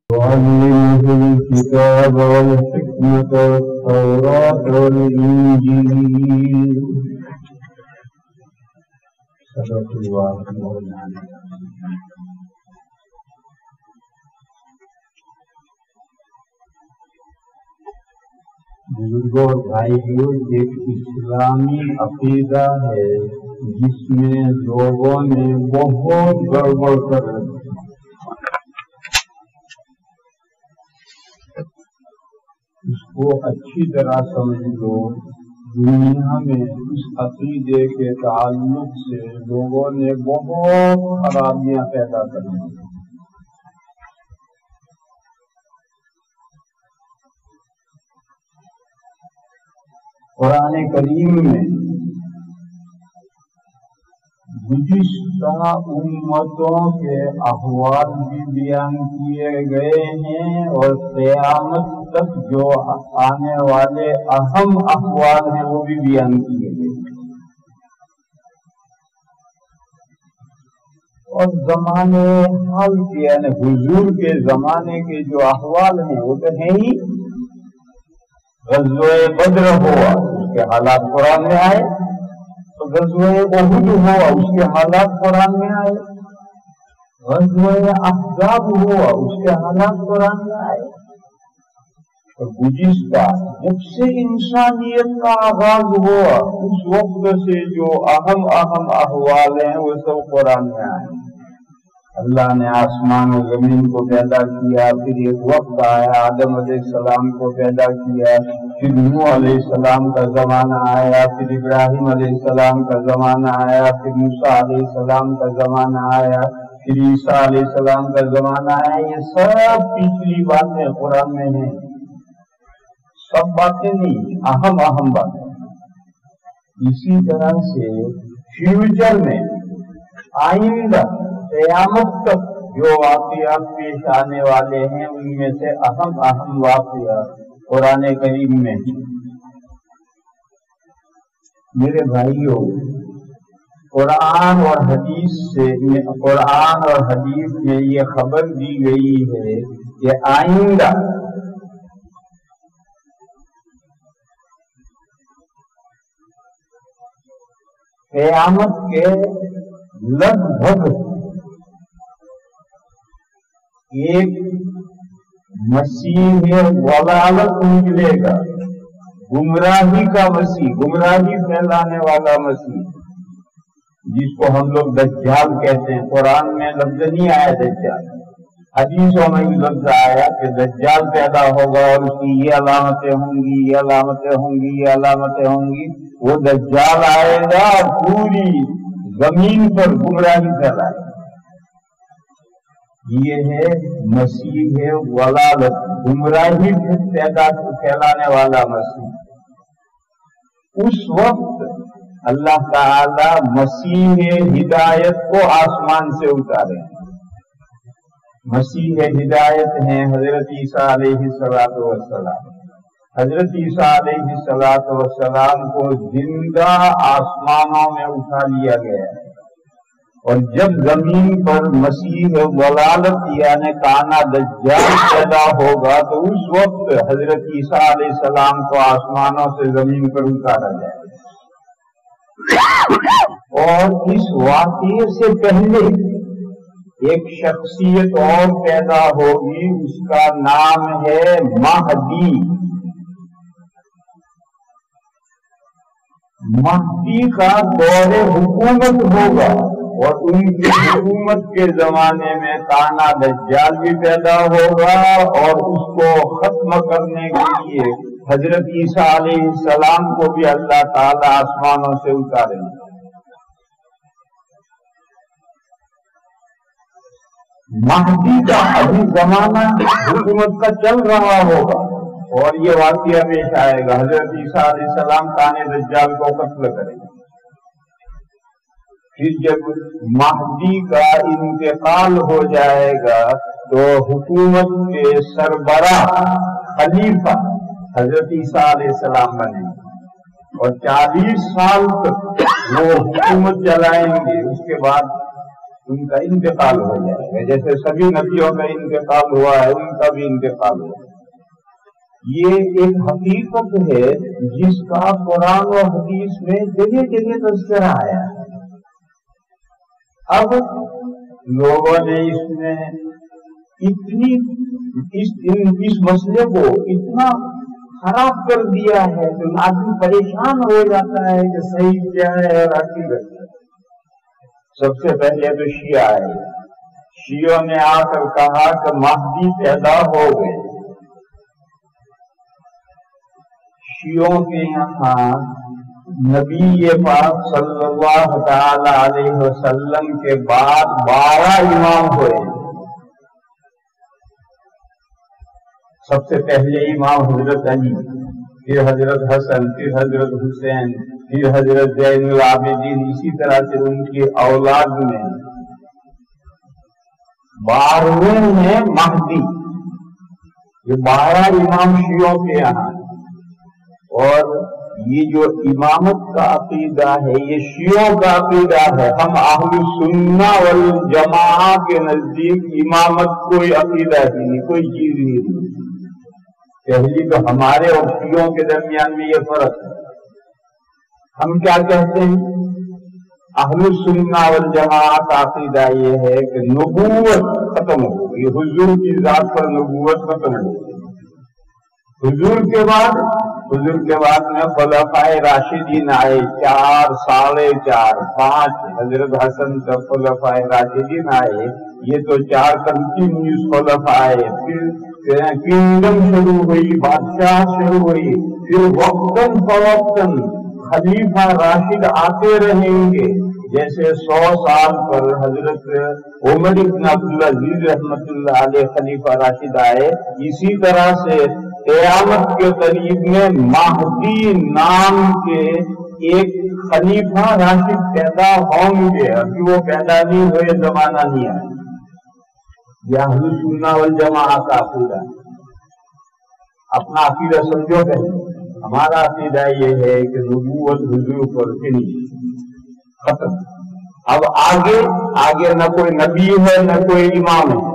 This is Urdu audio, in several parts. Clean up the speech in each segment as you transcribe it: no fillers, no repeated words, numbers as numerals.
وعلمه الكتاب والحكمة والتوراة والإنجيل. صدق الله مولانا. بزرگوں اور بھائیوں، ایک اسلامی عقیدہ ہے جس میں لوگوں نے بہت گڑبڑ کر رکھی. اس کو اچھی طرح سمجھ لو. دنیا میں اس عقیدے کے تعلق سے لوگوں نے بہت خرابیاں پیدا کر دی. قرآن کریم میں گزشتہ امتوں کے احوال بھی بیان کیے گئے ہیں اور قیامت تک جو آنے والے اہم احوال ہیں وہ بھی بیان کیے گئے ہیں. اور زمانے حال کے یعنی حضور کے زمانے کے جو احوال ہیں وہ تو ہیں ہی. غزوہ بدر ہوا اس کے حالات قرآن میں آئے، تو غزوہ احد ہوا اس کے حالات قرآن میں آئے، غزوہ احزاب ہوا اس کے حالات قرآن میں آئے. تو گزشتہ جب سے انسانیت کا آغاز ہوا اس وقت سے جو اہم احوال ہیں وہ سب قرآن میں آئے. اللہ نے آسمان و زمین کو پیدا کیا، پھر ایک وقت آیا آدم علیہ السلام کو پیدا کیا، پھر نوح علیہ السلام کا زمانہ آیا، پھر ابراہیم علیہ السلام کا زمانہ آیا، پھر موسیٰ علیہ السلام کا زمانہ آیا، پھر عیسیٰ علیہ السلام کا زمانہ آیا. یہ سب پچھلی باتیں قرآن میں ہیں. سب باتیں نہیں، اہم باتیں. اسی طرح سے فیوچر میں آئندہ قیامت تک جو واقعات پیش آنے والے ہیں ان میں سے اہم واقعات قرآن کریم میں ہیں. میرے بھائیوں، قرآن اور حدیث میں یہ خبر دی گئی ہے کہ آئندہ قیامت کے لگ بھگ ایک مسیح ضلالت نکلے گا، گمراہی کا مسیح، گمراہی پھیلانے والا مسیح، جس کو ہم لوگ دجال کہتے ہیں. قرآن میں لفظ نہیں آیا دجال، حدیثوں میں بھی لفظ آیا کہ دجال پیدا ہوگا اور اس کی یہ علامتیں ہوں گی، یہ علامتیں ہوں گی، یہ علامتیں ہوں گی. وہ دجال آئے گا اور پوری زمین پر گمراہی پھیلائے گا. یہ ہے مسیح ضلالت، گمراہی پھیلانے والا مسیح. اس وقت اللہ تعالی مسیح ہدایت کو آسمان سے اتارے. مسیح ہدایت ہیں حضرت عیسیٰ علیہ السلام. حضرت عیسیٰ علیہ السلام کو زندہ آسمانوں میں اٹھا لیا گیا ہے. اور جب زمین پر مسیح ضلالت یعنی کانا دجال پیدا ہوگا تو اس وقت حضرت عیسیٰ علیہ السلام کو آسمانوں سے زمین پر اتارا جائے گا. اور اس واقعے سے پہلے ایک شخصیت اور پیدا ہوگی، اس کا نام ہے مہدی. مہدی کا دور حکومت ہوگا اور ان کی حکومت کے زمانے میں کانا دجال بھی پیدا ہوگا اور اس کو ختم کرنے کے لیے حضرت عیسیٰ علیہ السلام کو بھی اللہ تعالی آسمانوں سے اتاریں گے. مہدی کا ابھی زمانہ حکومت کا چل رہا ہوگا اور یہ واقعہ پیش آئے گا. حضرت عیسیٰ علیہ السلام کانے دجال کو قتل کریں گے. پھر جب مہدی کا انتقال ہو جائے گا تو حکومت کے سربراہ خلیفہ حضرت عیسیٰ علیہ السلام بنے اور 40 سال تک وہ حکومت چلائیں گے، اس کے بعد ان کا انتقال ہو جائے گا، جیسے سبھی نبیوں کا انتقال ہوا ہے ان کا بھی انتقال ہوا ہے۔ یہ ایک حقیقت ہے جس کا قرآن و حدیث میں جگہ جگہ تذکرہ آیا ہے۔ اب لوگوں نے اس میں اس مسئلے کو اتنا خراب کر دیا ہے کہ آدمی پریشان ہو جاتا ہے کہ صحیح کیا ہے اور حقیقت کیا ہے۔ سب سے پہلے تو شیعہ ہے، شیعوں نے آ کر کہا کہ مہدی پیدا ہو گئے۔ شیعوں کے یہاں نبی پاک صلی اللہ تعالی علیہ وسلم کے بعد 12 امام ہوئے۔ سب سے پہلے امام حضرت علی، پھر حضرت حسن، پھر حضرت حسین، پھر حضرت زین العابدین، اسی طرح سے ان کی اولاد میں 12ویں ہیں مہدی۔ یہ 12 امام شیعوں کے یہاں، اور یہ جو امامت کا عقیدہ ہے یہ شیعوں کا عقیدہ ہے۔ ہم اہل سنہ والجماعہ کے نزدیک امامت کوئی عقیدہ ہی نہیں، کوئی چیز ہی نہیں۔ پہلی تو ہمارے اور شیعوں کے درمیان میں یہ فرق ہے۔ ہم کیا کہتے ہیں؟ اہل سنہ والجماعہ کا عقیدہ یہ ہے کہ نبوت ختم ہو گئی، حضور کی ذات پر نبوت ختم ہو گئی۔ حضور کے بعد میں خلفائے راشدین آئے، 4 ساڑھے 4 5 حضرت حسن تک خلفائے راشدین آئے، یہ تو 4 کنٹینیوس خلفاء آئے، پھر کنگڈم شروع ہوئی، بادشاہ شروع ہوئی، پھر وقتاً فوقتاً خلیفہ راشد آتے رہیں گے۔ جیسے 100 سال پر حضرت عمر بن عبدالعزیز رحمۃ اللہ علیہ خلیفہ راشد آئے، اسی طرح سے قیامت کے قریب میں مہدی نام کے ایک خلیفہ راشد پیدا ہوں گے۔ ابھی وہ پیدا نہیں ہوئے، زمانہ نہیں آیا۔ یہ اہل سنہ والجماعہ کا عقیدہ، اپنا عقیدہ سمجھو پہلے۔ ہمارا عقیدہ یہ ہے کہ نبوت حضور پر فنش، ختم۔ اب آگے نہ کوئی نبی ہے نہ کوئی امام ہے۔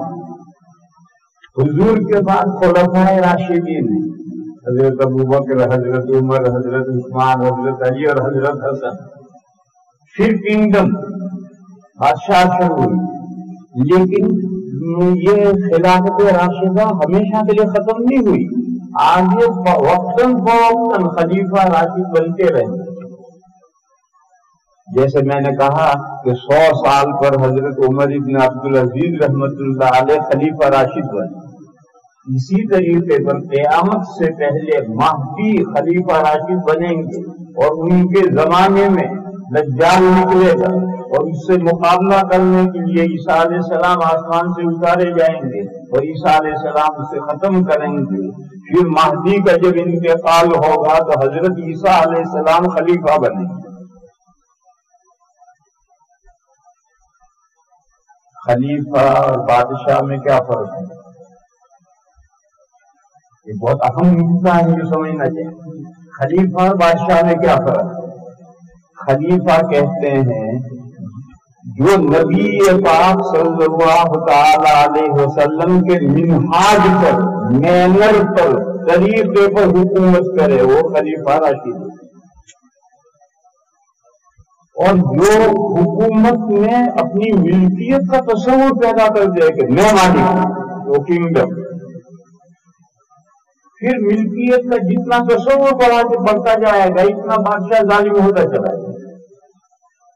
حضور کے بعد خلفائے راشدین ہیں، حضرت ابوبکر، حضرت عمر، حضرت عثمان، حضرت علی اور حضرت حسن۔ پھر کنگڈم، بادشاہ شروع ہوئی، لیکن یہ خلافت راشدہ ہمیشہ کے لیے ختم نہیں ہوئی، آگے وقتاً فوقتاً خلیفہ راشد بنتے رہے۔ جیسے میں نے کہا کہ 100 سال پر حضرت عمر بن عبدالعزیز رحمۃ اللہ علیہ خلیفہ راشد بنے، اسی طریقے پر قیامت سے پہلے مہدی خلیفہ راشد بنیں گے، اور ان کے زمانے میں دجال نکلے گا، اور اس سے مقابلہ کرنے کے لیے عیسیٰ علیہ السلام آسمان سے اتارے جائیں گے، اور عیسیٰ علیہ السلام اسے ختم کریں گے۔ پھر مہدی کا جب انتقال ہوگا تو حضرت عیسیٰ علیہ السلام خلیفہ بنیں گے۔ خلیفہ اور بادشاہ میں کیا فرق ہے؟ یہ بہت اہم نقطہ ہے جو سمجھنا چاہیے۔ خلیفہ اور بادشاہ میں کیا فرق ہے؟ خلیفہ کہتے ہیں جو نبی پاک صلی اللہ تعالی علیہ وسلم کے منہاج پر، مینر پر، طریقے پر حکومت کرے، وہ خلیفہ راشد ہے۔ اور جو حکومت میں اپنی ملکیت کا تصور پیدا کر دے کہ میں مالک ہوں، وہ کنگڈم۔ پھر ملکیت کا جتنا تصور بڑھتا جائے گا اتنا بادشاہ ظالم ہوتا چلا جائے گا،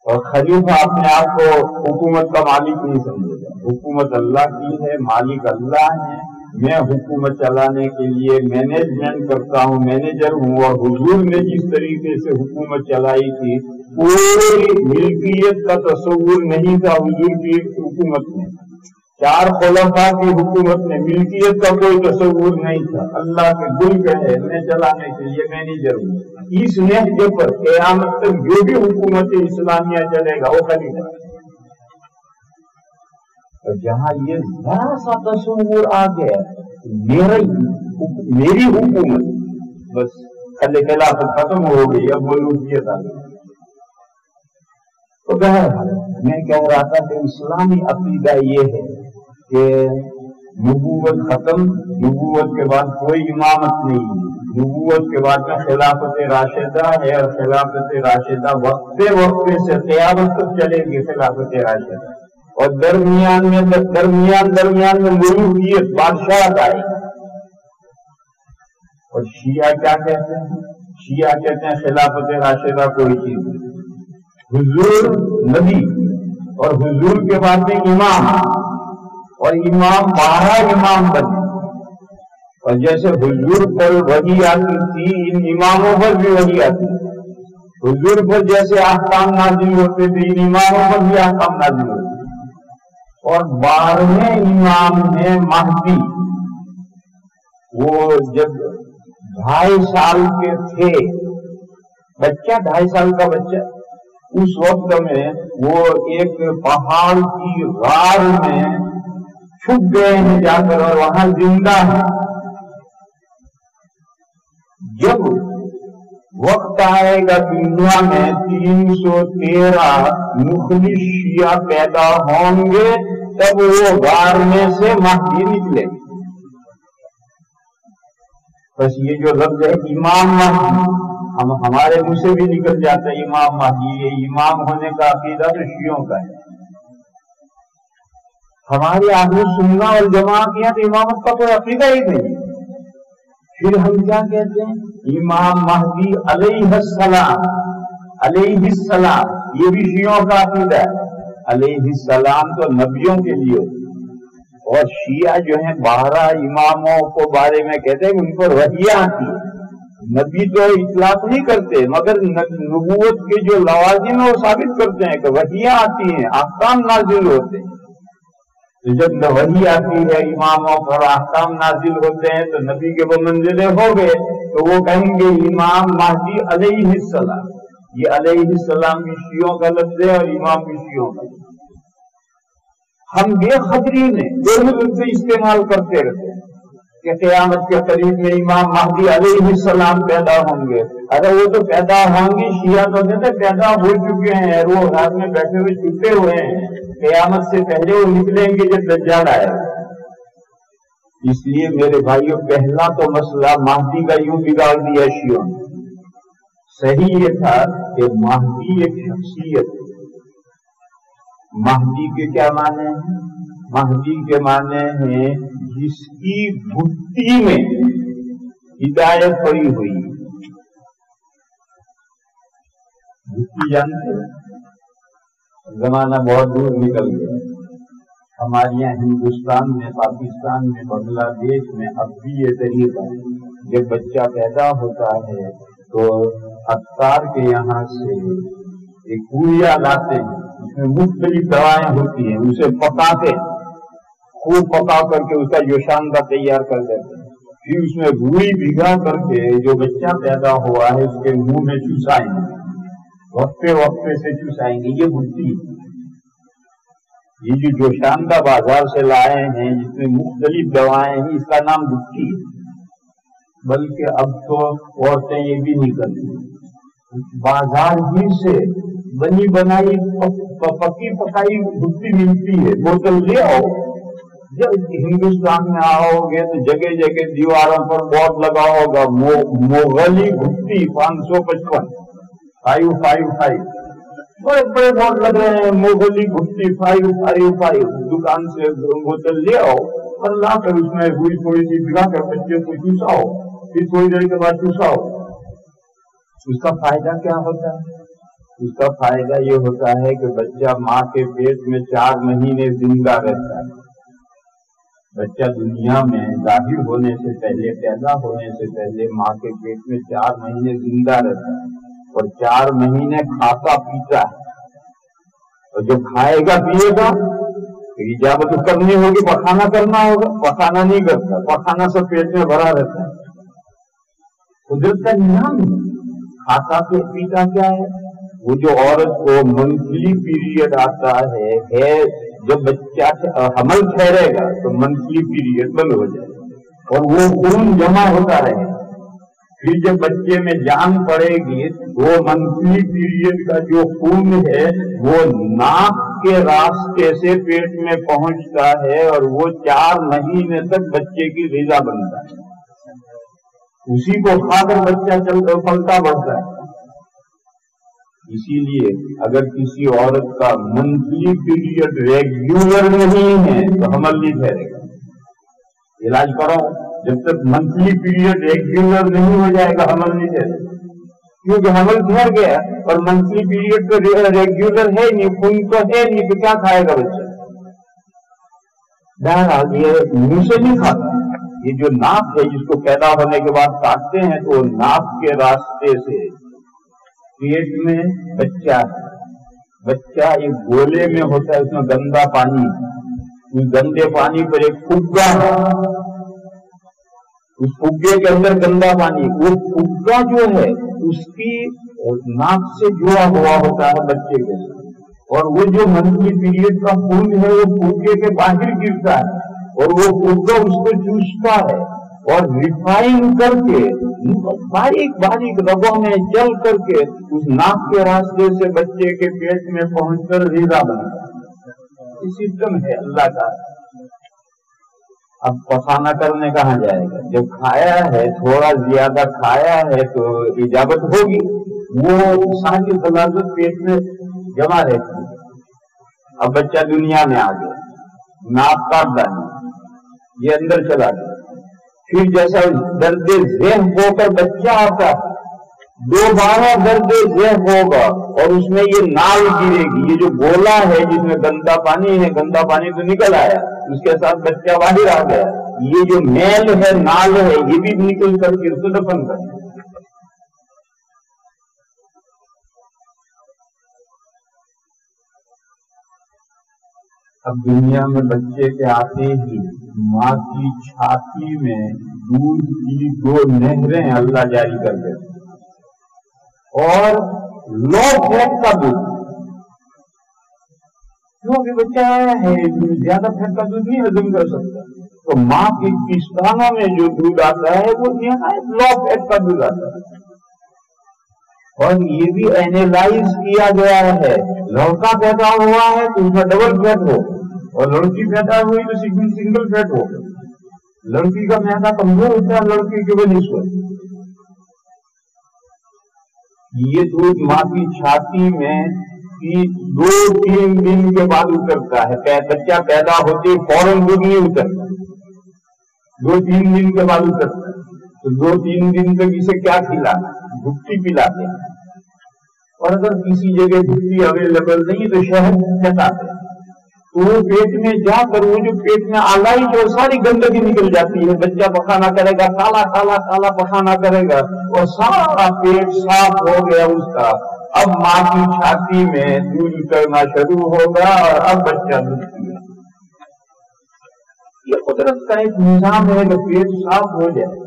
اور خلیفہ اپنے آپ کو حکومت کا مالک نہیں سمجھے گا۔ حکومت اللہ کی ہے، مالک اللہ ہے، میں حکومت چلانے کے لیے مینجمنٹ کرتا ہوں، مینیجر ہوں۔ اور حضور نے جس طریقے سے حکومت چلائی تھی، کوئی ملکیت کا تصور نہیں تھا حضور کی حکومت میں، 4 خلفاء کی حکومت میں ملکیت کا کوئی تصور نہیں تھا۔ اللہ کے ملک ہے، میں چلانے کے لیے مینیجر ہوں۔ اس نہج پر قیامت تک جو بھی حکومت اسلامیہ چلے گا وہ خلیفہ۔ جہاں یہ ذرا سا تصور آ گیا میری حکومت، بس خلافت ختم ہو گئی، اب ملوکیت آ گئی۔ تو بہرحال میں کہہ رہا تھا کہ اسلامی عقیدہ یہ ہے کہ نبوت ختم، نبوت کے بعد کوئی امامت نہیں، نبوت کے بعد میں خلافت راشدہ ہے، اور خلافت راشدہ وقفے وقفے سے قیامت تک چلے گی خلافت راشدہ، اور درمیان میں ملوکیت بادشاہت آئے گی۔ اور شیعہ کیا کہتے ہیں؟ شیعہ کہتے ہیں خلافت راشدہ کوئی چیز نہیں، حضور نبی اور حضور کے بعد میں امام، اور امام 12 امام بنے، اور جیسے حضور پر وحی آتی تھی ان اماموں پر بھی وحی آتی تھی، حضور پر جیسے احکام نازل ہوتے تھے ان اماموں پر بھی احکام نازل ہوتے تھے۔ اور 12ویں امام ہے مہدی، وہ جب 2.5 سال کے تھے، بچہ 2.5 سال کا بچہ، اس وقت میں وہ ایک پہاڑ کی غار میں چھپ گئے ہیں جا کر، اور وہاں زندہ ہے۔ جب وقت آئے گا دنیا میں 313 مخلص شیعہ پیدا ہوں گے، تب وہ غار میں سے مہدی نکلے۔ بس یہ جو لفظ ہے امام مہدی، ہمارے منہ سے بھی نکل جاتا ہے امام مہدی، یہ امام ہونے کا عقیدہ تو شیعوں کا ہے۔ ہمارے اہل سنہ والجماعت یہاں تو امامت کا کوئی عقیدہ ہی نہیں۔ پھر ہم کیا کہتے ہیں؟ امام مہدی علیہ السلام، علیہ السلام، یہ بھی شیعوں کا عقیدہ ہے۔ علیہ السلام تو نبیوں کے لیے، اور شیعہ جو ہیں 12 اماموں کو بارے میں کہتے ہیں ان پر وحیاں آتی ہیں، نبی تو اطلاق نہیں کرتے، مگر نبوت کے جو لوازم ہیں وہ ثابت کرتے ہیں کہ وحیاں آتی ہیں، احکام نازل ہوتے ہیں۔ تو جب وحی آتی ہے اماموں پر، احکام نازل ہوتے ہیں، تو نبی کے وہ منزلے ہو گئے، تو وہ کہیں گے امام مہدی علیہ السلام۔ یہ علیہ السلام بھی شیعوں کا لفظ ہے اور امام بھی شیعوں کا لفظ ہے۔ ہم بے خبری میں دونوں لفظ استعمال کرتے رہتے ہیں کہ قیامت کے قریب میں امام مہدی علیہ السلام پیدا ہوں گے۔ ارے وہ تو پیدا ہوں گے، شیعہ تو کہتے پیدا ہو چکے ہیں، وہ رات میں بیٹھے ہوئے چھپے ہوئے ہیں، قیامت سے پہلے وہ نکلیں گے جب دجال آئے۔ اس لیے میرے بھائیوں پہلا تو مسئلہ مہدی کا یوں بگاڑ دیا شیعوں نے۔ صحیح یہ تھا کہ مہدی ایک شخصیت ہے۔ مہدی کے کیا معنی ہیں؟ مہدی کے معنی ہیں جس کی گھٹی میں ہدایت پڑی ہوئی۔ گھٹی جانتے ہیں؟ زمانہ بہت دور نکل گیا، ہمارے یہاں ہندوستان میں، پاکستان میں، بنگلہ دیش میں اب بھی یہ طریقہ ہے۔ جب بچہ پیدا ہوتا ہے تو عطار کے یہاں سے ایک پوڑیا لاتے ہیں، اس میں مختلف دوائیں ہوتی ہیں، اسے پکاتے ہیں، خوب پکا کر کے اس کا جوشاندہ تیار کر دیتے ہیں، پھر اس میں روئی بھگا کر کے جو بچہ پیدا ہوا ہے اس کے منہ میں چوسائیں گے، وقفے وقفے سے چوسائیں گے۔ یہ بھٹی، یہ جو جوشاندہ بازار سے لائے ہیں جس میں مختلف دوائیں ہیں، اس کا نام بھٹی ہے۔ بلکہ اب تو عورتیں یہ بھی نہیں کرتی، بازار ہی سے بنی بنائی پکی پکائی بھٹی ملتی ہے، بوتل لے آؤ۔ جب ہندوستان میں آؤ گے تو جگہ جگہ دیواروں پر بورڈ لگا ہوگا مغلی بھٹی 555 555، بڑے بڑے بورڈ لگ رہے ہیں، مغلی بھٹی 555۔ دکان سے بوتل لے آؤ اور لا کر اس میں ہوئی تھوڑی سی بگا کر بچے کو چوساؤ، پھر تھوڑی دیر کے بعد چوساؤ۔ اس کا فائدہ کیا ہوتا ہے؟ اس کا فائدہ یہ ہوتا ہے کہ بچہ ماں کے پیٹ میں 4 مہینے زندہ رہتا ہے۔ بچہ دنیا میں ظاہر ہونے سے پہلے، پیدا ہونے سے پہلے ماں کے پیٹ میں 4 مہینے زندہ رہتا ہے، اور 4 مہینے کھاتا پیتا ہے، اور جو کھائے گا پیے گا اجابت کرنی ہوگی، پخانا کرنا ہوگا، پخانا نہیں کرتا، پخانا سب پیٹ میں بھرا رہتا ہے۔ قدرت کا نظام ہے، کھاتا پیتا کیا ہے؟ وہ جو عورت کو منتھلی پیریڈ آتا ہے جب بچہ حمل ٹھہرے گا تو منتھلی پیریڈ بند ہو جائے اور وہ خون جمع ہوتا رہے، پھر جب بچے میں جان پڑے گی وہ منتھلی پیریڈ کا جو خون ہے وہ ناک کے راستے سے پیٹ میں پہنچتا ہے اور وہ 4 مہینے تک بچے کی غذا بنتا ہے. اسی کو کھا کر بچہ پلتا بڑھتا ہے. اسی لیے اگر کسی عورت کا منتھلی پیریڈ ریگولر نہیں ہے تو حمل نہیں ٹھہرے گا. علاج کراؤ، جب تک منتھلی پیریڈ ریگولر نہیں ہو جائے گا حمل نہیں ٹھہرے گا. کیونکہ حمل ٹھہر گیا اور منتھلی پیریڈ تو ریگولر ہے نہیں، خون تو ہے نہیں، تو کیا کھائے گا بچہ؟ بہرحال یہ منہ سے نہیں کھاتا. یہ جو ناک ہے جس کو پیدا ہونے کے بعد کاٹتے ہیں تو ناک کے راستے سے پیٹ میں بچہ ہے. بچہ ایک گولے میں ہوتا ہے، اس میں گندا پانی، اس گندے پانی پر ایک پھگا ہے، اس پھگے کے اندر گندا پانی، وہ پھگا جو ہے اس کی ناک سے جڑا ہوا ہوتا ہے بچے کے، اور وہ جو منتھلی پیریڈ کا خون ہے وہ پھگے کے باہر گرتا ہے اور وہ پھگا اس کو چوستا ہے اور ریفائن کر کے باریک باریک رگوں میں چل کر کے اس ناک کے راستے سے بچے کے پیٹ میں پہنچ کر غذا بنتا ہے. یہ سسٹم ہے اللہ کا. اب پخانا کرنے کہاں جائے گا؟ جب کھایا ہے، تھوڑا زیادہ کھایا ہے تو اجابت ہوگی، وہ ساری غلاظت پیٹ میں جمع رہتی ہے. اب بچہ دنیا میں آ گیا، ناک کاٹ ڈالی، یہ اندر چلا گیا. پھر جیسا درد ذہن ہو کر بچہ آتا ہے، دوبارہ درد ذہن ہوگا اور اس میں یہ نال گرے گی. یہ جو گولا ہے جس میں گندا پانی ہے، گندا پانی تو نکل آیا، اس کے ساتھ بچہ باہر آ گیا. یہ جو میل ہے، نال ہے، یہ بھی نکل کر کے اس کو دفن کر دیا. اب دنیا میں بچے کے آتے ہی ماں کی چھاتی میں دودھ کی 2 نہریں اللہ جاری کر دیتے اور لو فیٹ کا دودھ، کیونکہ بچہ ہے زیادہ فیٹ کا دودھ نہیں ہضم کر سکتا، تو ماں کی پستانوں میں جو دودھ آتا ہے وہ نہایت لو فیٹ کا دودھ آتا ہے. اور یہ بھی اینالائز کیا گیا ہے، لڑکا پیدا ہوا ہے تو اس میں ڈبل فیٹ ہو اور لڑکی پیدا ہوئی تو سنگل فیٹ ہو. لڑکی کا میدا کمزور ہوتا ہے لڑکی کے بنسبت. یہ دودھ ماں کی چھاتی میں 2-3 دن کے بعد اترتا ہے. بچہ پیدا ہوتے فوراً دودھ نہیں اترتا، 2-3 دن کے بعد اترتا ہے. تو 2-3 دن تک اسے کیا کھلانا؟ بھٹی پلاتے ہیں، اور اگر کسی جگہ بھٹی اویلیبل نہیں تو شہد کھلاتے ہیں. تو وہ پیٹ میں جا کر وہ جو پیٹ میں آلائی جو ساری گندگی نکل جاتی ہے. بچہ پخانا کرے گا، کالا کالا کالا پخانا کرے گا اور سارا پیٹ صاف ہو گیا اس کا. اب ماں کی چھاتی میں دودھ اترنا شروع ہوگا اور اب بچہ دودھ پیے. یہ قدرت کا ایک نظام ہے کہ پیٹ صاف ہو جائے.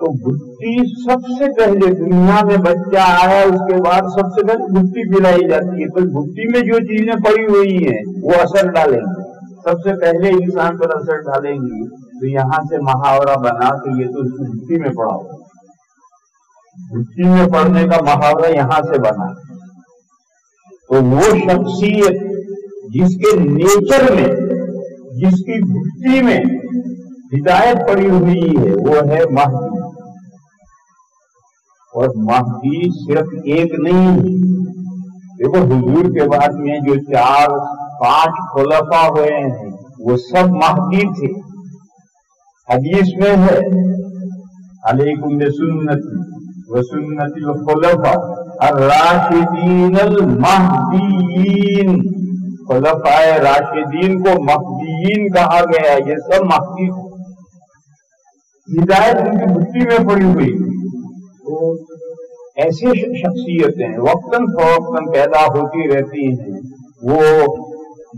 تو بھٹی سب سے پہلے دنیا میں بچہ آیا، اس کے بعد سب سے پہلے بھٹی پلائی جاتی ہے. تو بھٹی میں جو چیزیں پڑی ہوئی ہیں وہ اثر ڈالیں گی، سب سے پہلے انسان پر اثر ڈالیں گی. تو یہاں سے محاورہ بنا کہ یہ تو بھٹی میں پڑا ہو، بھٹی میں پڑنے کا محاورہ یہاں سے بنا. تو وہ شخصیت جس کے نیچر میں، جس کی بھٹی میں ہدایت پڑی ہوئی ہے، وہ ہے مہدی. اور مہدی صرف ایک نہیں ہے. دیکھو حضور کے بعد میں جو 4-5 خلفاء ہوئے ہیں وہ سب مہدی تھے. حدیث میں ہے علیکم بسنتی وسنت الخلفاء الراشدین المہدیین. خلفاء راشدین کو مہدیین کہا گیا. یہ سب مہدی تھے. ہدایت ان کی بھٹی میں پڑی ہوئی. تو ایسے شخصیتیں وقتاً فوقتاً پیدا ہوتی رہتی ہیں، وہ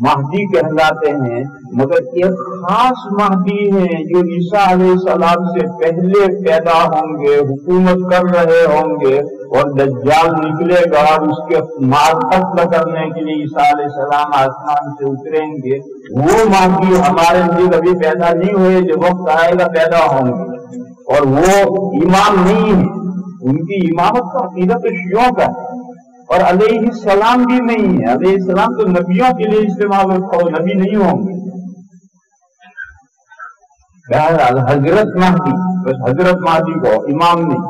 مہدی کہلاتے ہیں. مگر ایک خاص مہدی ہیں جو عیسیٰ علیہ السلام سے پہلے پیدا ہوں گے، حکومت کر رہے ہوں گے، اور دجال نکلے گا اور اس کے مار قتل کرنے کے لیے عیسیٰ علیہ السلام آسمان سے اتریں گے. وہ مہدی ہمارے لیے کبھی پیدا نہیں ہوئے، جو وقت آئے گا پیدا ہوں گے. اور وہ امام نہیں ہے، ان کی امامت کا عقیدہ تو شیعوں کا ہے، اور علیہ السلام بھی نہیں ہے، علیہ السلام تو نبیوں کے لیے استعمال ہوتا ہے، نبی نہیں ہوں گے۔ بہرحال حضرت مہدی، بس حضرت مہدی کو امام نہیں،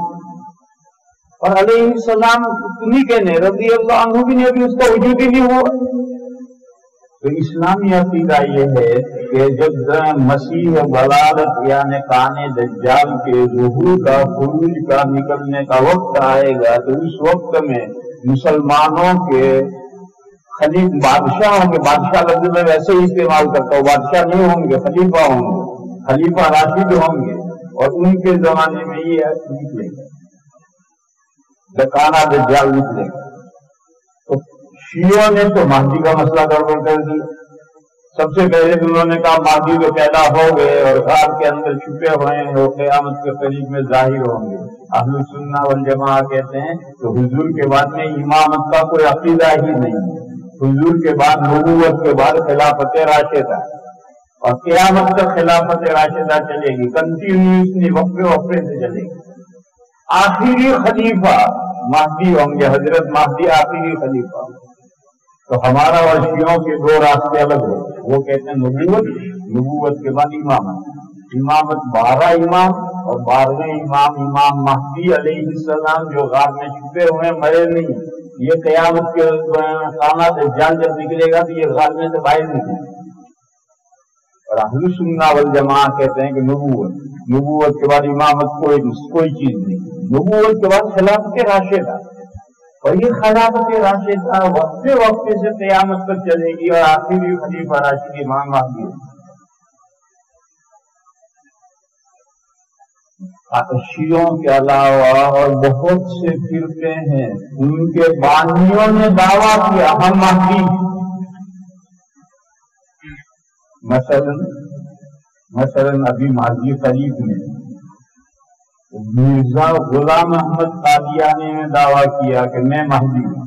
اور علیہ السلام تمہیں کہنے رضی اللہ عنہ بھی نہیں، ابھی اس کا وجود ہی نہیں ہوا۔ تو اسلامی عقیدہ یہ ہے کہ جب مسیح ضلالت یعنی کانے دجال کے ظہور کا، خروج کا، نکلنے کا وقت آئے گا، تو اس وقت میں مسلمانوں کے خلیفہ بادشاہ ہوں گے، بادشاہ لفظ میں ویسے ہی استعمال کرتا ہوں، بادشاہ نہیں ہوں گے، خلیفہ ہوں گے، خلیفہ راشد ہوں گے، اور ان کے زمانے میں یہ نکلے گا، کانا دجال نکلے گا۔ شیعوں نے تو مہدی کا مسئلہ گڑبڑ کر دیا۔ سب سے پہلے انہوں نے کہا مہدی تو پیدا ہو گئے اور غار کے اندر چھپے ہوئے ہیں، وہ قیامت کے قریب میں ظاہر ہوں گے۔ اہل السنہ والجماعہ کہتے ہیں کہ حضور کے بعد میں امامت کا کوئی عقیدہ ہی نہیں، حضور کے بعد نبوت کے بعد خلافت راشدہ، اور قیامت تک خلافت راشدہ چلے گی، کنٹینیوسلی وقفے وقفے سے چلے گی۔ آخری خلیفہ مہدی ہوں گے، حضرت مہدی آخری خلیفہ۔ تو ہمارا اور شیعوں کے دو راستے الگ ہوتے ہیں، وہ کہتے ہیں نبوت، نبوت کے بعد امامت، امامت 12 امام، اور 12ویں امام امام مہدی علیہ السلام جو غار میں چھپے ہوئے ہیں، مرے نہیں، یہ قیامت کے کانا دجال جب نکلے گا تو یہ غار میں سے باہر نکلے گا۔ اور اہل سنہ والجماعہ کہتے ہیں کہ نبوت کے بعد امامت کوئی چیز نہیں، نبوت کے بعد خلافت راشدہ، اور یہ خلافت راشدہ وقفے وقفے سے قیامت تک چلے گی، اور آخری خلیفہ راشد امام مہدی۔ شیعوں کے علاوہ اور بہت سے فرقے ہیں، ان کے بانیوں نے دعویٰ کیا ہم مہدی، مثلا ابھی ماضی قریب میں مرزا غلام احمد قادیانی نے دعویٰ کیا کہ میں مہدی ہوں۔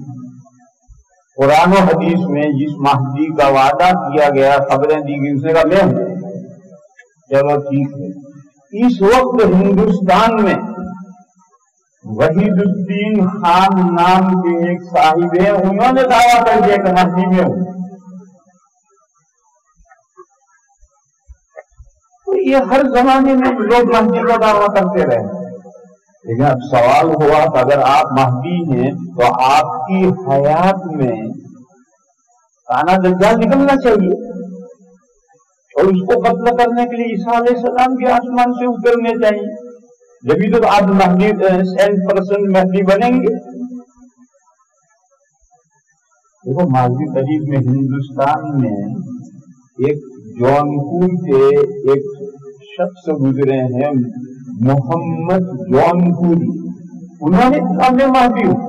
قرآن و حدیث میں جس مہدی کا وعدہ کیا گیا، خبریں دی گئی، اس نے کہا میں ہوں۔ چلو ٹھیک ہے۔ اس وقت ہندوستان میں وحید الدین خان نام کے ایک صاحب ہیں، انہوں نے دعویٰ کر دیا کہ مہدی میں ہوں۔ تو یہ ہر زمانے میں لوگ مہدی کا دعویٰ کرتے رہے، لیکن اب سوال ہوا کہ اگر آپ مہدی ہیں تو آپ کی حیات میں کانا دجال نکلنا چاہیے، اور اس کو قتل کرنے کے لیے عیسیٰ علیہ السلام کے آسمان سے اترنے چاہیے، جبھی تو آپ مہدی 100% مہدی بنیں گے۔ دیکھو ماضی قریب میں ہندوستان میں ایک جونپور کے ایک شخص گزرے ہیں، محمد جونپوری، انہوں نے کہا میں مہدی ہوں،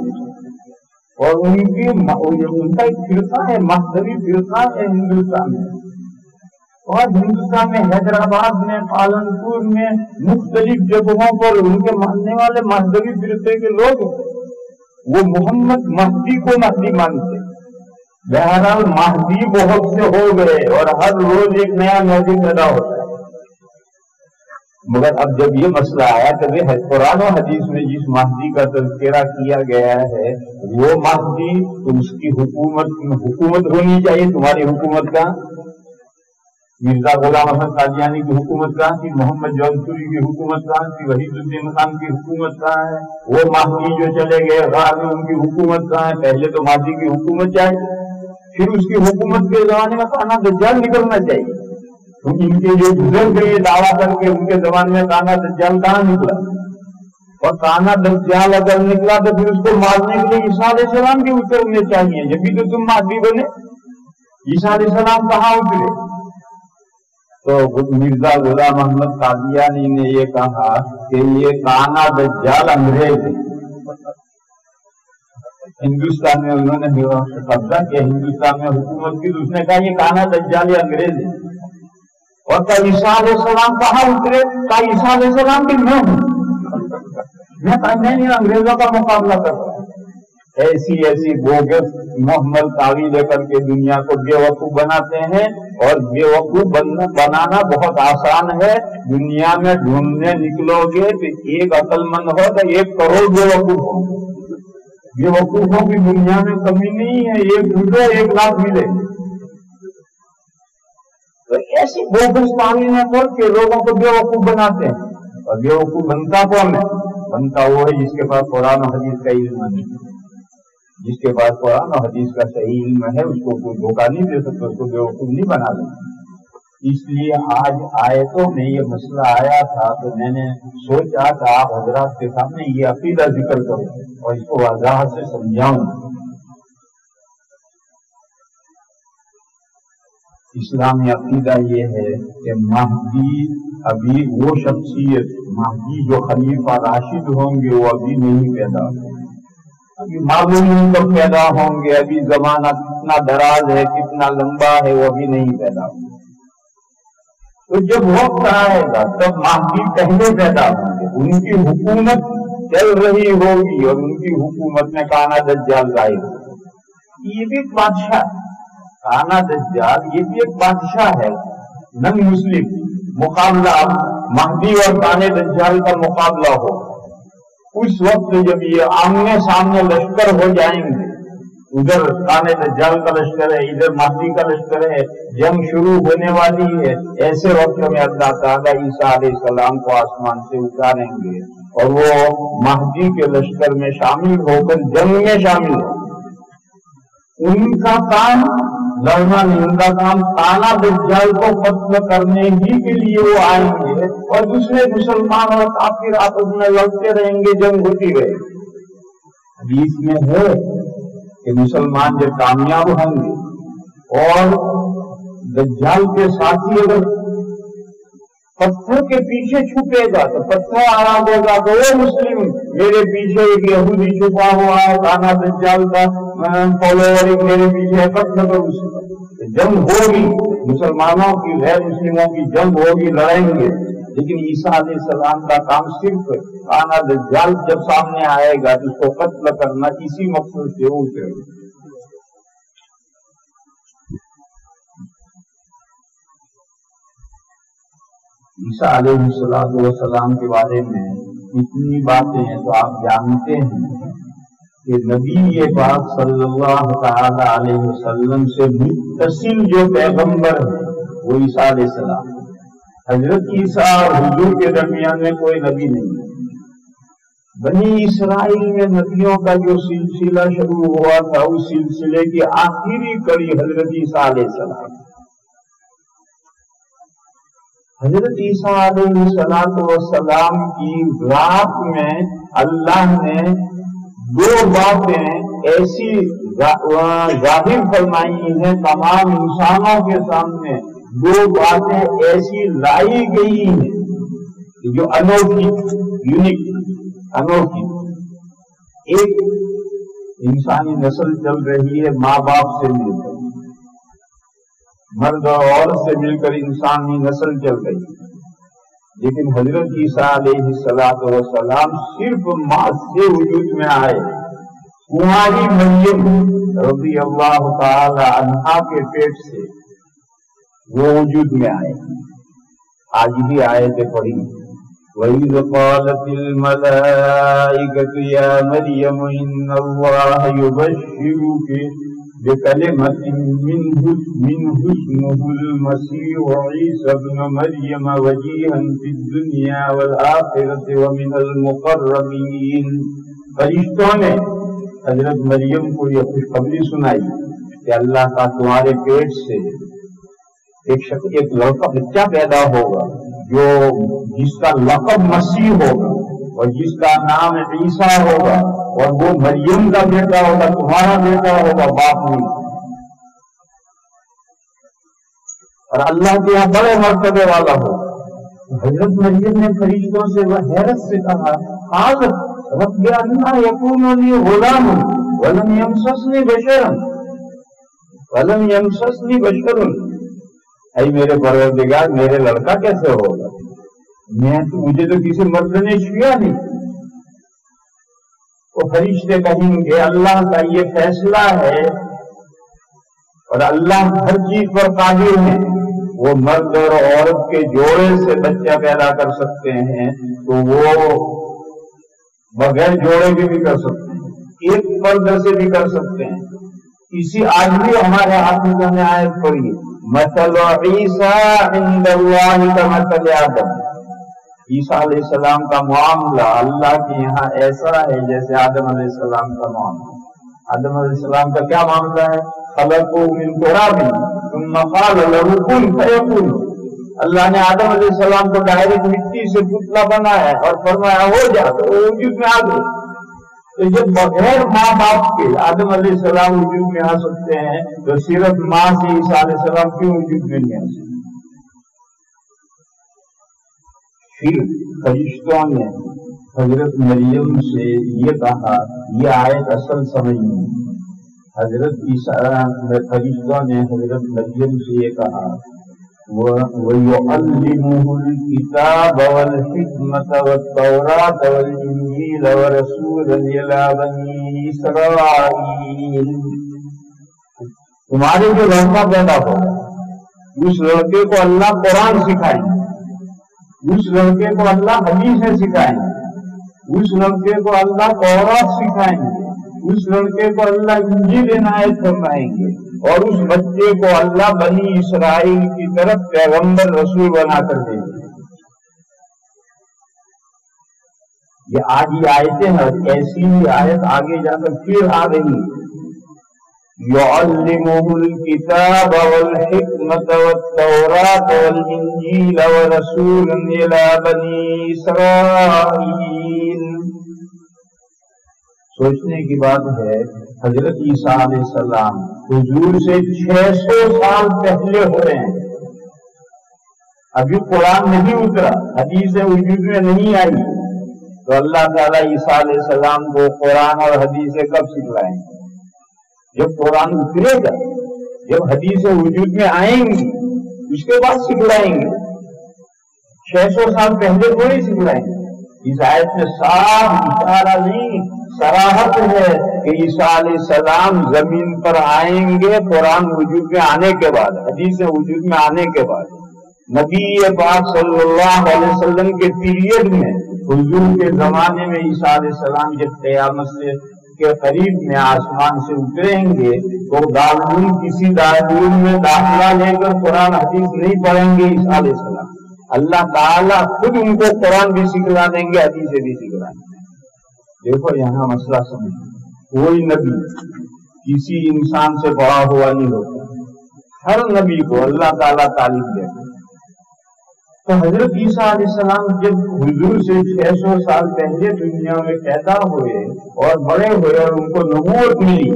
اور ان کا ایک فرقہ ہے، مہدوی فرقہ ہے ہندوستان میں، اور ہندوستان میں حیدرآباد میں، پالنپور میں، مختلف جگہوں پر ان کے ماننے والے مہدوی فرقے کے لوگ وہ محمد مہدی کو مہدی مانتے۔ بہرحال مہدی بہت سے ہو گئے اور ہر روز ایک نیا مہدی پیدا ہوتا ہے، مگر اب جب یہ مسئلہ آیا کہ قرآن و حدیث میں جس مہدی کا تذکرہ کیا گیا ہے وہ مہدی، تو اس کی حکومت ہونی چاہیے، تمہاری حکومت کا مرزا غلام احمد قادیانی کی حکومت کہاں تھی، محمد جونپوری کی حکومت کہاں تھی، وحید الدین خان کی حکومت کہاں ہے، وہ مہدی جو چلے گئے غار میں ان کی حکومت کہاں ہے؟ پہلے تو مہدی کی حکومت چاہیے، پھر اس کی حکومت کے زمانے میں کانا دجال نکلنا چاہیے۔ تو ان کے جو گزر گئے دعویٰ کر کے ان کے زمانے میں کانا دجال کہاں نکلا، اور کانا دجال اگر نکلا تو پھر اس کو مارنے کے لیے عیسیٰ علیہ السلام بھی اترنے چاہیے، جبھی تو تم مہدی بنے۔ عیسیٰ علیہ السلام کہاں اترے؟ تو مرزا غلام احمد قادیانی نے یہ کہا کہ یہ کانا دجال انگریز ہے، ہندوستان میں انہوں نے قبضہ کیا، ہندوستان میں حکومت کی، تو اس نے کہا یہ کانا دجال یہ انگریز ہے۔ اور کہا عیسیٰ علیہ السلام کہاں اترے؟ کہا عیسیٰ علیہ السلام بھی میں ہوں، میں انگریزوں کا مقابلہ کر رہا ہوں۔ ایسی ایسی بوگس محمل تعویل لے کر کے دنیا کو بیوقوف بناتے ہیں، اور بیوقوف بنانا بہت آسان ہے۔ دنیا میں ڈھونڈنے نکلو گے تو ایک عقل مند ہو تو 1 کروڑ بیوقوف ہوں۔ بیوقوفوں کی دنیا میں کمی نہیں ہے، ایک ڈھونڈو 1 لاکھ ملے۔ تو ایسی بوگس تعویلیں کر کے لوگوں کو بیوقوف بناتے ہیں، اور بیوقوف بنتا کون ہے؟ بنتا وہ ہے جس کے پاس قرآن و حدیث کا علم نہیں۔ جس کے پاس قرآن و حدیث کا صحیح علم ہے اس کو کوئی دھوکہ نہیں دے سکتا، اس کو بیوقوف نہیں بنا سکتا۔ اس لیے آج آیتوں میں یہ مسئلہ آیا تھا تو میں نے سوچا کہ آپ حضرات کے سامنے یہ عقیدہ ذکر کروں اور اس کو وضاحت سے سمجھاؤں۔ اسلامی عقیدہ یہ ہے کہ مہدی ابھی وہ شخصیت، مہدی جو خلیفہ راشد ہوں گے وہ ابھی نہیں پیدا ہوئے، ابھی معلوم نہیں کب پیدا ہوں گے، ابھی زمانہ کتنا دراز ہے، کتنا لمبا ہے، وہ ابھی نہیں پیدا ہوں گے۔ تو جب وقت آئے گا تب مہدی پہلے پیدا ہوں گے، ان کی حکومت چل رہی ہوگی اور ان کی حکومت میں کانا دجال ظاہر ہوگا۔ یہ بھی ایک بادشاہ، کانا دجال یہ بھی ایک بادشاہ ہے، نن مسلم۔ مقابلہ مہدی اور کانے دجال کا مقابلہ ہو، اس وقت جب یہ آمنے سامنے لشکر ہو جائیں گے، ادھر کانے دجال کا لشکر ہے، ادھر مہدی کا لشکر ہے، جنگ شروع ہونے والی ہے، ایسے وقت میں اللہ تعالیٰ عیسیٰ علیہ السلام کو آسمان سے اتاریں گے اور وہ مہدی کے لشکر میں شامل ہو کر جنگ میں شامل ہو۔ ان کا کام لڑنا نہیں، ان کا کام کانا دجال کو قتل کرنے ہی کے لیے وہ آئیں گے، اور دوسرے مسلمان اور کافر آپس میں لڑتے رہیں گے، جنگ ہوتی رہے گی۔ حدیث میں ہے کہ مسلمان جب کامیاب ہوں گے اور دجال کے ساتھی اگر پتھر کے پیچھے چھپے گا تو پتھر آرا دے گا تو وہ مسلم میرے پیچھے ایک یہودی چھپا ہوا ہے، کانا دجال کا فالوور میرے پیچھے قتل کرو۔ جنگ ہوگی، مسلمانوں کی غیر مسلموں کی جنگ ہوگی، لڑیں گے، لیکن عیسیٰ علیہ السلام کا کام صرف کانا دجال جب سامنے آئے گا تو اس کو قتل کرنا، اسی مقصد سے وہ اترے گا۔ عیسیٰ علیہ السلام کے بارے میں اتنی باتیں ہیں تو آپ جانتے ہیں کہ نبی پاک صلی اللہ تعالی علیہ وسلم سے متصل جو پیغمبر ہے وہ عیسیٰ علیہ السلام۔ حضرت عیسیٰ اور حضور کے درمیان میں کوئی نبی نہیں ہے۔ بنی اسرائیل میں نبیوں کا جو سلسلہ شروع ہوا تھا اس سلسلے کی آخری کڑی حضرت عیسیٰ علیہ السلام۔ حضرت عیسیٰ علیہ السلام کی رات میں اللہ نے 2 باتیں ایسی ظاہر فرمائی ہیں تمام انسانوں کے سامنے، 2 باتیں ایسی لائی گئی ہیں جو انوکھی، یونیک، انوکھی۔ ایک انسانی نسل چل رہی ہے ماں باپ سے مل کر، مرد اور عورت سے مل کر انسانی نسل چل رہی ہے، لیکن حضرت عیسیٰ علیہ السلام صرف ماں سے وجود میں آئے۔ کنواری مریم رضی اللہ تعالی عنہا کے پیٹ سے وہ وجود میں آئے۔ آج بھی آیتیں پڑھی، وَإِذْ قَالَتِ الْمَلَائِكَةُ يَا مَرْيَمُ إِنَّ اللَّهَ يُبَشِّرُكِ بِكَلِمَةٍ مِّنْهُ اسْمُهُ الْمَسِيحُ عِيسَى ابْنُ مَرْيَمَ وَجِيهًا فِي الدُّنْيَا وَالْآخِرَةِ وَمِنَ الْمُقَرَّبِينَ۔ فرشتوں نے حضرت مریم کو یہ خوشخبری سنائی کہ اللہ کا تمہارے پیٹ سے ایک لڑکا بچہ پیدا ہوگا جو جس کا لقب مسیح ہوگا اور جس کا نام عیسیٰ ہوگا، اور وہ مریم کا بیٹا ہوگا، تمہارا بیٹا ہوگا، باپ نہیں۔ اور اللہ کے یہاں بڑے مرتبے والا ہوگا۔ حضرت مریم نے فرشتوں سے وہ حیرت سے کہا، قالت رب انا یکون لی غلام ولم یمسسنی بشر، اے میرے پروردگار میرے لڑکا کیسے ہوگا، مجھے تو کسی مرد نے چھویا نہیں۔ تو فرشتے کہیں گے اللہ کا یہ فیصلہ ہے اور اللہ ہر چیز پر قادر ہے، وہ مرد اور عورت کے جوڑے سے بچہ پیدا کر سکتے ہیں تو وہ بغیر جوڑے کے بھی کر سکتے ہیں، ایک فرد سے بھی کر سکتے ہیں۔ اسی آج بھی ہمارے حافظوں نے آیت پڑھی مثل عیسیٰ عند اللہ کمثل آدم، عیسیٰ علیہ السلام کا معاملہ اللہ کے یہاں ایسا ہے جیسے آدم علیہ السلام کا معاملہ۔ آدم علیہ السلام کا کیا معاملہ ہے؟ خلقہ من تراب ثم قال له کن فیکون، اللہ نے آدم علیہ السلام کو ڈائریکٹ مٹی سے پتلا بنایا اور فرمایا ہو جا، تو وہ وجود میں آ گئے۔ تو جب بغیر ماں باپ کے آدم علیہ السلام وجود میں آ سکتے ہیں تو صرف ماں سے عیسیٰ علیہ السلام کیوں وجود میں نہیں آ سکتے؟ پھر فرشتوں نے حضرت مریم سے یہ کہا، یہ آیت اصل سمجھنی، حضرت عیسیٰ فرشتوں نے حضرت مریم سے یہ کہا وَيُعَلِّمُهُ الْكِتَابَ وَالْحِكْمَةَ وَالتَّوْرَاةَ وَالْإِنْجِيلَ وَرَسُولًا إِلَى بَنِي إِسْرَائِيلَ، تمہارے جو لڑکا پیدا ہوگا اس لڑکے کو اللہ قرآن سکھائیں گے، اس لڑکے کو اللہ حدیثیں سکھائیں گے، اس لڑکے کو اللہ تورات سکھائیں گے، اس لڑکے کو اللہ انجیل عنایت فرمائیں گے، اور اس بچے کو اللہ بنی اسرائیل کی طرف پیغمبر رسول بنا کر دیں گے۔ یہ آج یہ آیتیں ہیں، ایسی ہی آیت آگے جا کر پھر آ رہی يُعَلِّمُهُ الْكِتَابَ وَالْحِكْمَةَ وَالتَّوْرَاةَ وَالْإِنْجِيلَ وَرَسُولًا إِلَى بَنِي إِسْرَائِيلَ۔ سوچنے کی بات ہے، حضرت عیسیٰ علیہ السلام حضور سے 600 سال پہلے ہو رہے ہیں، ابھی قرآن نہیں اترا، حدیث وجود میں نہیں آئی، تو اللہ تعالیٰ عیسیٰ علیہ السلام کو قرآن اور حدیثیں کب سکھلائیں گے؟ جب قرآن اترے گا، جب حدیثیں وجود میں آئیں گی اس کے بعد سکھلائیں گے، 600 سال پہلے تھوڑی سکھلائیں گے۔ اس آیت میں صاف اشارہ نہیں، صراحت ہے کہ عیسیٰ علیہ السلام زمین پر آئیں گے قرآن وجود میں آنے کے بعد، حدیثیں وجود میں آنے کے بعد۔ نبی پاک صلی اللہ علیہ وسلم کے پیریڈ میں، حضور کے زمانے میں عیسیٰ علیہ السلام جب قیامت سے کے قریب میں آسمان سے اتریں گے تو دارالعلوم کسی دارالعلوم میں داخلہ لے کر قرآن حدیث نہیں پڑھیں گے عیسیٰ علیہ السلام، اللہ تعالیٰ خود ان کو قرآن بھی سکھلا دیں گے، حدیثیں بھی سکھلائیں گے۔ دیکھو یہاں مسئلہ سمجھو، کوئی نبی کسی انسان سے بڑا ہوا نہیں ہوتا، ہر نبی کو اللہ تعالیٰ تعلیم دے گا۔ تو حضرت عیسیٰ علیہ السلام جب حضور سے 600 سال پہلے دنیا میں پیدا ہوئے اور بڑے ہوئے اور ان کو نبوت ملی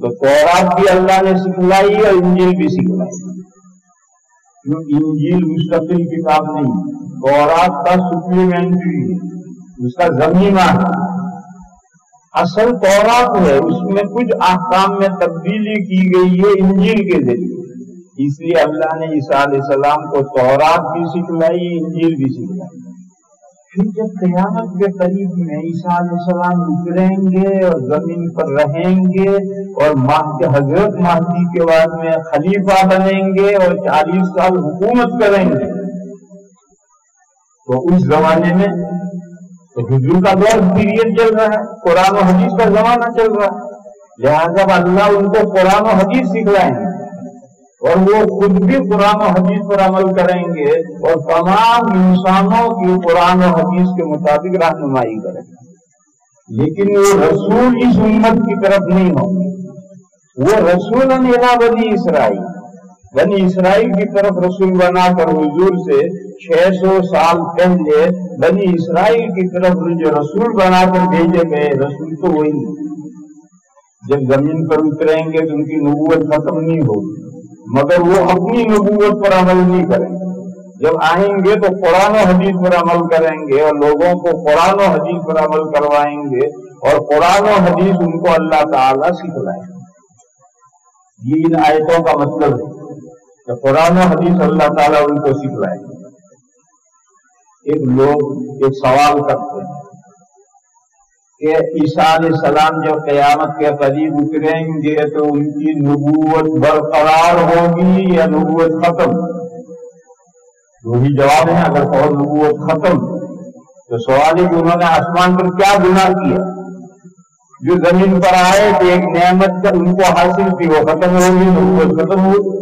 تو تورات بھی اللہ نے سکھلائی اور انجیل بھی سکھلائی۔ انجیل مستقل کتاب نہیں، تورات کا سپلیمنٹری ہے، اس کا ضمیمہ ہے، اصل تورات ہے، اس میں کچھ احکام میں تبدیلی کی گئی ہے انجیل کے ذریعے، اس لیے اللہ نے عیسیٰ علیہ السلام کو تورات بھی سکھلائی، انجیل بھی سکھلائی۔ پھر جب قیامت کے قریب میں عیسیٰ علیہ السلام اتریں گے اور زمین پر رہیں گے اور حضرت مہدی کے بعد میں خلیفہ بنیں گے اور 40 سال حکومت کریں گے، تو اس زمانے میں تو حضور کا دور پیریڈ چل رہا ہے، قرآن و حدیث کا زمانہ چل رہا ہے، لہٰذا اللہ ان کو قرآن و حدیث سکھلائیں گے اور وہ خود بھی قرآن و حدیث پر عمل کریں گے اور تمام انسانوں کی قرآن و حدیث کے مطابق رہنمائی کریں گے، لیکن وہ رسول اس امت کی طرف نہیں ہوں گے، وہ رسول الی بنی اسرائیل، بنی اسرائیل کی طرف رسول بنا کر حضور سے 600 سال پہلے بنی اسرائیل کی طرف جو رسول بنا کر بھیجے گئے رسول تو وہی، جب زمین پر اتریں گے تو ان کی نبوت ختم نہیں ہوگی، مگر وہ اپنی نبوت پر عمل نہیں کریں گے، جب آئیں گے تو قرآن و حدیث پر عمل کریں گے اور لوگوں کو قرآن و حدیث پر عمل کروائیں گے اور قرآن و حدیث ان کو اللہ تعالیٰ سکھلائیں گے۔ یہ ان آیتوں کا مطلب ہے کہ قرآن و حدیث اللہ تعالیٰ ان کو سکھلائیں گے۔ ایک لوگ ایک سوال کرتے ہیں کہ عیسیٰ علیہ السلام جب قیامت کے قریب اتریں گے تو ان کی نبوت برقرار ہوگی یا نبوت ختم؟ وہی جواب ہے. اگر کہو نبوت ختم تو سوال ہے کہ انہوں نے آسمان پر کیا گناہ کیا؟ جو زمین پر آئے تو ایک نعمت کا ان کو حاصل تھی وہ ختم ہوگی، نبوت ختم ہوگی.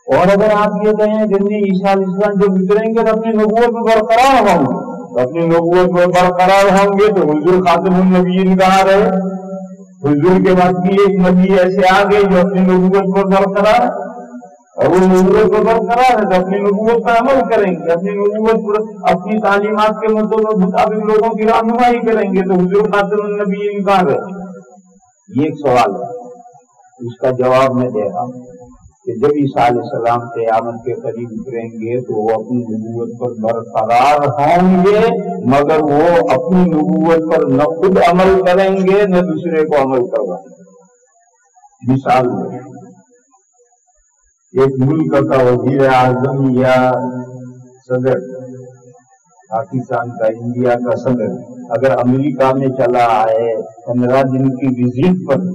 اور اگر آپ یہ کہیں کہ عیسیٰ علیہ السلام جب اتریں گے تو اپنی نبوت میں برقرار ہوں گے، تو اپنی نبوت میں برقرار ہوں گے تو حضور خاتم النبیین کہاں رہے؟ حضور کے بعد بھی ایک نبی ایسے آ گئے جو اپنی نبوت پر برقرار ہے، اور وہ نبوت پر برقرار ہے تو اپنی نبوت پر عمل کریں گے، اپنی نبوت پر اپنی تعلیمات کے مطابق لوگوں کی رہنمائی کریں گے، تو حضور خاتم النبیین کہاں رہے؟ یہ ایک سوال ہے، اس کا جواب میں دے رہا ہوں کہ جب عیسیٰ علیہ السلام قیامت کے قریب اتریں گے تو وہ اپنی نبوت پر برقرار ہوں گے، مگر وہ اپنی نبوت پر نہ خود عمل کریں گے نہ دوسرے کو عمل کروائیں گے. مثال میں ایک ملک کا وزیر اعظم یا صدر، پاکستان کا، انڈیا کا صدر اگر امریکہ میں چلا آئے 15 دن کی وزٹ پر،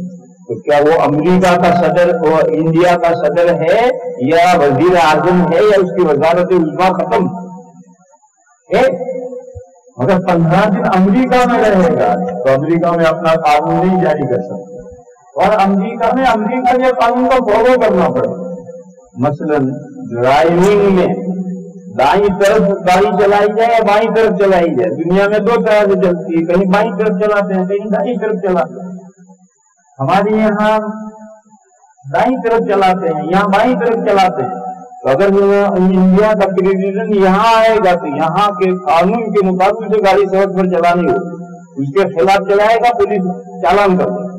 تو کیا وہ امریکہ کا صدر، وہ انڈیا کا صدر ہے یا وزیر اعظم ہے یا اس کی وزارت عظمیٰ ختم ہے؟ مگر 15 دن امریکہ میں رہے گا تو امریکہ میں اپنا قانون نہیں جاری کر سکتے، اور امریکہ میں امریکہ کے قانون کو فالو کرنا پڑے گا. مثلا ڈرائیونگ میں دائیں طرف گاڑی چلائی جائے یا بائیں طرف چلائی جائے، دنیا میں 2 طرح سے چلتی ہے، کہیں بائیں طرف چلاتے ہیں کہیں دائیں طرف چلاتے ہیں. ہمارے یہاں دائیں طرف چلاتے ہیں، یہاں بائیں طرف چلاتے ہیں. تو اگر انڈیا کا پریزیڈنٹ یہاں آئے گا تو یہاں کے قانون کے مطابق سے گاڑی سڑک پر چلانی ہوگی، اس کے خلاف چلائے گا پولیس چالان کر دے گا.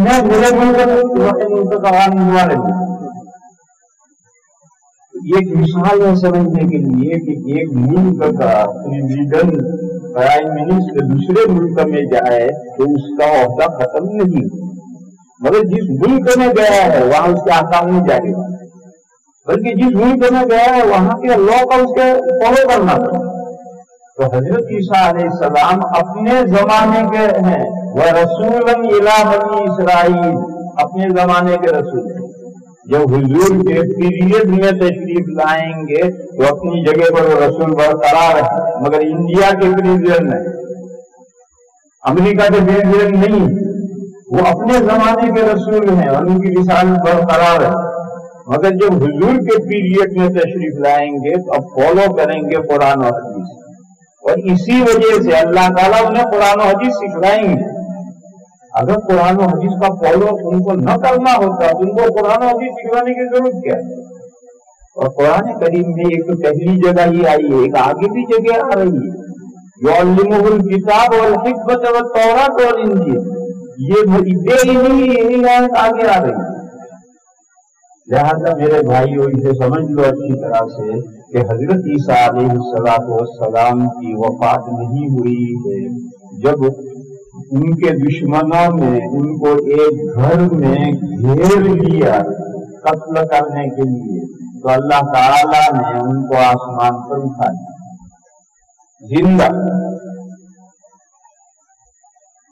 میں میرے ملک کا قوانین ہمارے ملک. یہ ایک مثال ہے سمجھنے کے لیے کہ ایک ملک کا پریزیڈنٹ، پرائم منسٹر دوسرے ملک میں جائے تو اس کا عہدہ ختم نہیں، مگر جس ملک میں گیا ہے وہاں اس کے احکام نہیں جاری ہو، بلکہ جس ملک میں گیا ہے وہاں کے لاء کا اس کے فالو کرنا پڑے. تو حضرت عیسیٰ علیہ السلام اپنے زمانے کے ہیں، وَرَسُولًا إِلَىٰ بَنِي إِسْرَائِيلَ، اپنے زمانے کے رسول ہیں. جب حضور کے پیریڈ میں تشریف لائیں گے تو اپنی جگہ پر وہ رسول برقرار ہے، مگر انڈیا کے پریزیڈنٹ ہیں، امریکہ کے پریزیڈنٹ نہیں، وہ اپنے زمانے کے رسول ہیں اور ان کی رسالت برقرار ہے. مگر جب حضور کے پیریڈ میں تشریف لائیں گے تو اب فالو کریں گے قرآن و حدیث، اور اسی وجہ سے اللہ تعالیٰ انہیں قرآن و حدیث سکھلائیں گے. اگر قرآن و حدیث کا فالو ان کو نہ کرنا ہوتا تو ان کو قرآن و حدیث سکھلانے کی ضرورت کیا ہے؟ اور قرآن کریم میں ایک تو پہلی جگہ ہی آئی ہے، ایک آگے بھی جگہ آ رہی ہے، یعلمہ الکتاب والحکمۃ والتوراۃ والانجیل، یہ دے ہی نہیں، یہی آیت آگے آ رہی ہے. لہذا میرے بھائیو اسے سمجھ لو اچھی طرح سے کہ حضرت عیسیٰ علیہ السلام کی وفات نہیں ہوئی ہے. جب ان کے دشمنوں نے ان کو ایک گھر میں گھیر لیا قتل کرنے کے لیے تو اللہ تعالیٰ نے ان کو آسمان پر اٹھا دیا زندہ.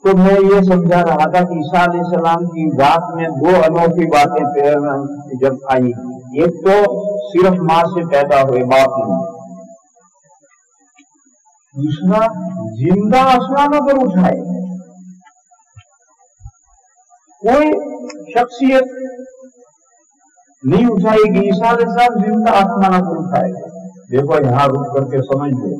تو میں یہ سمجھا رہا تھا کہ عیسیٰ علیہ السلام کی ذات میں 2 انوکھی باتیں جب آئی، ایک تو صرف ماں سے پیدا ہوئے باپ نہیں، دوسرا زندہ آسمانوں پر اٹھائے. کوئی شخصیت نہیں اٹھائے گی، عیسیٰ علیہ السلام زندہ آسمانوں پر اٹھائے. دیکھو یہاں رک کر کے سمجھ لو،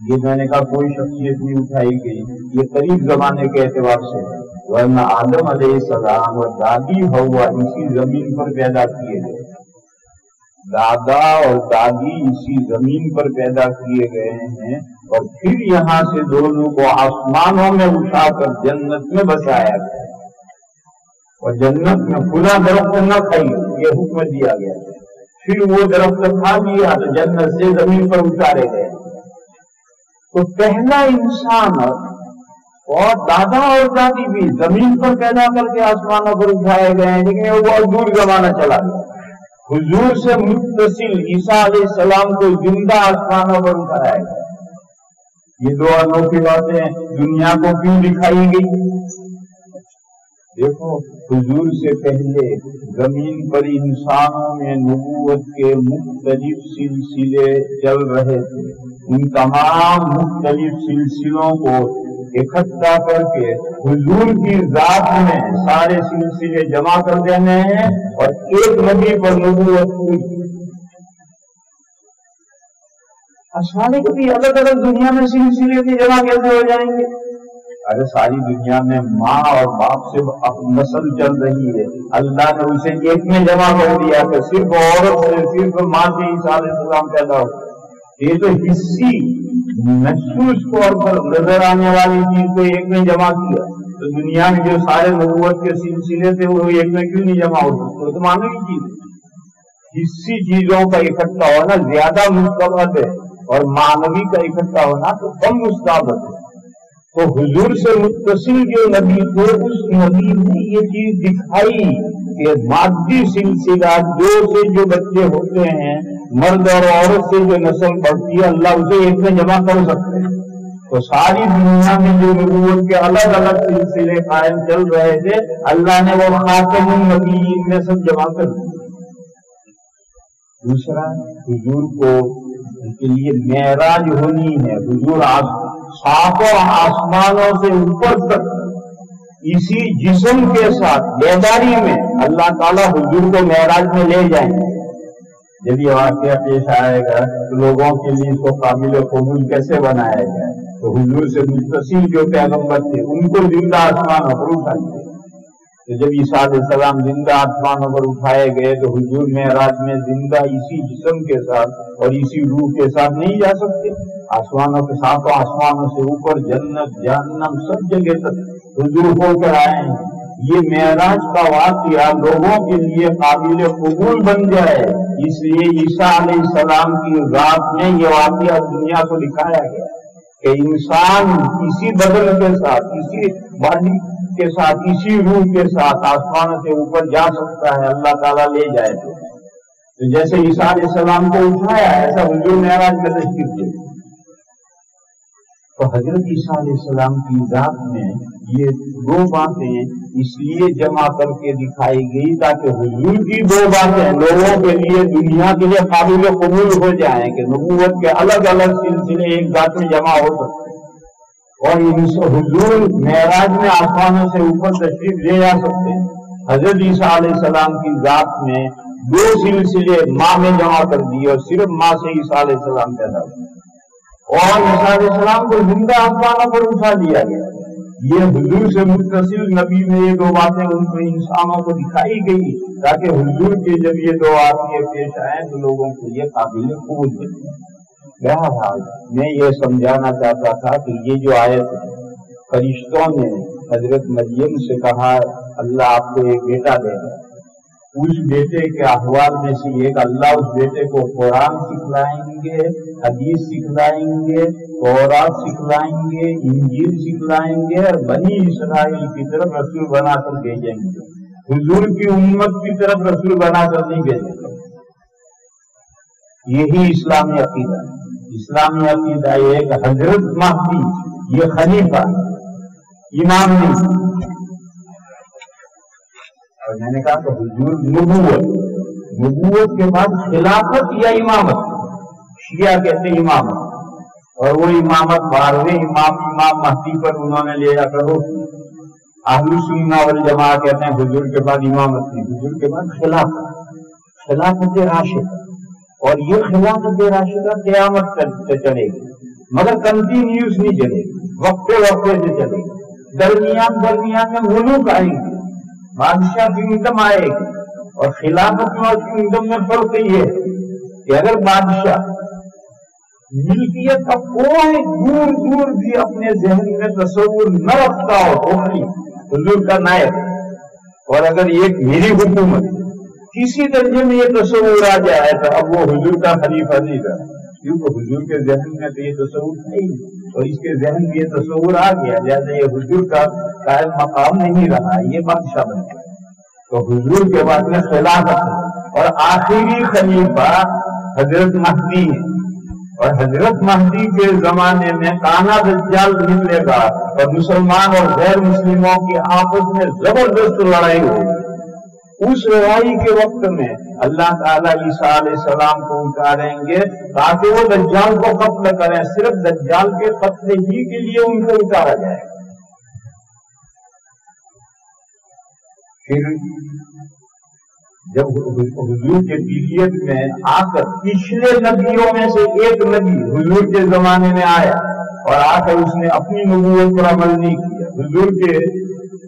یہ میں نے کہا کوئی شخصیت نہیں اٹھائی گئی، یہ قریب زمانے کے اعتبار سے، ورنہ آدم علیہ السلام اور دادی ہوا اسی زمین پر پیدا کیے گئے، دادا اور دادی اسی زمین پر پیدا کیے گئے ہیں، اور پھر یہاں سے دونوں کو آسمانوں میں اٹھا کر جنت میں بسایا گیا، اور جنت میں کھلا درخت نہ کھائیے یہ حکم دیا گیا. پھر وہ درخت کھا لیا تو جنت سے زمین پر اتارے گئے. تو پہلا انسان اور دادا اور دادی بھی زمین پر پیدا کر کے آسمانوں پر اٹھائے گئے ہیں، لیکن وہ بہت دور زمانہ چلا گیا. حضور سے متصل عیسیٰ علیہ السلام کو زندہ آسمانوں پر اٹھایا گیا. یہ دو انوکھی باتیں دنیا کو کیوں دکھائی گئی؟ دیکھو، حضور سے پہلے زمین پر انسانوں میں نبوت کے مختلف سلسلے چل رہے تھے. ان تمام مختلف سلسلوں کو اکٹھا کر کے حضور کی ذات میں سارے سلسلے جمع کر دینے ہیں اور ایک نبی پر نبوت ہوئی. اسمانی کو بھی الگ الگ دنیا میں سلسلے بھی جمع کیسے ہو جائیں گے؟ ارے ساری دنیا میں ماں اور باپ سے نسل چل رہی ہے، اللہ نے اسے ایک میں جمع کر دیا کہ صرف عورت سے، صرف ماں سے عیسیٰ علیہ السلام پیدا ہو. یہ تو حصی محسوس طور پر نظر آنے والی چیز کو ایک میں جمع کیا، تو دنیا میں جو سارے نبوت کے سلسلے تھے وہ ایک میں کیوں نہیں جمع ہو سکتے؟ تو مانوی چیز ہے. حصی چیزوں کا اکٹھا ہونا زیادہ مستبد ہے اور مانوی کا اکٹھا ہونا تو کم مستبد ہے. تو حضور سے متصل جو نبی تھے اس نبی نے یہ چیز دکھائی کہ مادی سلسلہ دو سے جو بچے ہوتے ہیں، مرد اور عورت سے جو نسل بڑھتی ہے، اللہ اسے ایک میں جمع کر سکتے ہیں. تو ساری دنیا میں جو نبوت کے الگ الگ سلسلے قائم چل رہے تھے، اللہ نے وہ خاتم النبیین میں سب جمع کر دیا. دوسرا، حضور کو کے لیے معراج ہونی ہے. حضور ساتوں آسمانوں سے اوپر تک اسی جسم کے ساتھ بیداری میں اللہ تعالیٰ حضور کو معراج میں لے جائیں گے. جب یہ واقعہ پیش آئے گا تو لوگوں کے لیے اس کو قابل قبول کیسے بنایا جائے؟ تو حضور سے متصل جو پیغمبر تھے ان کو زندہ آسمانوں پر اٹھا دیا. تو جب عیسیٰ علیہ السلام زندہ آسمانوں پر اٹھائے گئے تو حضور معراج میں زندہ اسی جسم کے ساتھ اور اسی روح کے ساتھ نہیں جا سکتے. آسمانوں کے ساتھ آسمانوں سے اوپر جنت جہنم سب جگہ تک حضور ہو کر آئے ہیں. یہ معراج کا واقعہ لوگوں کے لیے قابل قبول بن جائے، اس لیے عیسیٰ علیہ السلام کی ذات میں یہ واقعہ دنیا کو دکھایا گیا کہ انسان اسی بدن کے ساتھ، اسی باڈی کے ساتھ، اسی روح کے ساتھ آسمان سے اوپر جا سکتا ہے، اللہ تعالیٰ لے جائے. تو جیسے عیسیٰ علیہ السلام کو اٹھایا ایسا حضور معراج میں تشریف لے. تو حضرت عیسیٰ علیہ السلام کی ذات میں یہ دو باتیں اس لیے جمع کر کے دکھائی گئی تاکہ حضور کی دو باتیں لوگوں کے لیے، دنیا کے لیے قابل قبول ہو جائیں کہ نبوت کے الگ الگ سلسلے ایک ذات میں جمع ہو سکتے ہیں اور حضور معراج میں آسمانوں سے اوپر تشریف لے جا سکتے ہیں. حضرت عیسیٰ علیہ السلام کی ذات میں دو سلسلے ماں میں جمع کر دیے اور صرف ماں سے عیسیٰ علیہ السلام پیدا ہوئے اور عیسیٰ علیہ السلام کو زندہ آسمانوں پر اٹھا دیا گیا. یہ حضور سے متصل نبی میں یہ دو باتیں ان کو انسانوں کو دکھائی گئی تاکہ حضور کے جب یہ دو واقعے پیش آئے تو لوگوں کے لیے قابل قبول بنے. بہرحال میں یہ سمجھانا چاہتا تھا کہ یہ جو آیت فرشتوں نے حضرت مریم سے کہا اللہ آپ کو ایک بیٹا دے گا، اس بیٹے کے احوال میں سے ایک اللہ اس بیٹے کو قرآن سکھلائیں گے، حدیث سکھلائیں گے، تورات سکھلائیں گے، انجیل سکھلائیں گے اور بنی اسرائیل کی طرف رسول بنا کر بھیجیں گے. حضور کی امت کی طرف رسول بنا کر نہیں بھیجیں گے. یہی اسلامی عقیدہ. اسلامی عقیدہ یہ کہ حضرت مہدی یہ خلیفہ امام نہیں. اور میں نے کہا کہ حضور نبوت کے بعد خلافت یا امامت، شیعہ کہتے ہیں امامت، اور وہ امامت 12ویں امام مہدی پر انہوں نے لے جا کر اہل سنہ والجماعہ کہتے ہیں حضور کے بعد امامت نہیں، حضور کے بعد خلافت راشدہ. اور یہ خلافت راشدہ قیامت تک چلے گی مگر کنٹینیوس نہیں چلے گی، وقفے وقفے سے چلے گی. درمیان میں ملوک آئیں گے، بادشاہ کنگڈم آئے گی. اور خلافت میں اور کنگڈم میں فرق یہ ہے کہ اگر بادشاہ ملکیت کا کوئی دور دور بھی اپنے ذہن میں تصور نہ رکھتا ہو تو حضور کا نائب، اور اگر ایک میری حکومت کسی درجے میں یہ تصور آ جائے تو اب وہ حضور کا خلیفہ نہیں رہا، کیونکہ حضور کے ذہن میں تو یہ تصور نہیں اور اس کے ذہن میں یہ تصور آ گیا، لہٰذا یہ حضور کا قائم مقام نہیں رہا، یہ بادشاہ بن گیا. تو حضور کے بعد میں خلافت اور آخری خلیفہ حضرت مہدی ہے. اور حضرت مہدی کے زمانے میں کانا دجال نکلے گا اور مسلمان اور غیر مسلموں کی آپس میں زبردست لڑائی ہوگی. اس لڑائی کے وقت میں اللہ تعالیٰ عیسیٰ علیہ السلام کو اتاریں گے تاکہ وہ دجال کو قتل کریں. صرف دجال کے قتل ہی کے لیے ان کو اتارا جائے گا. پھر جب حضور کے پیریڈ میں آ کر پچھلے نبیوں میں سے ایک نبی حضور کے زمانے میں آیا اور آ کر اس نے اپنی نبوت پر عمل نہیں کیا، حضور کے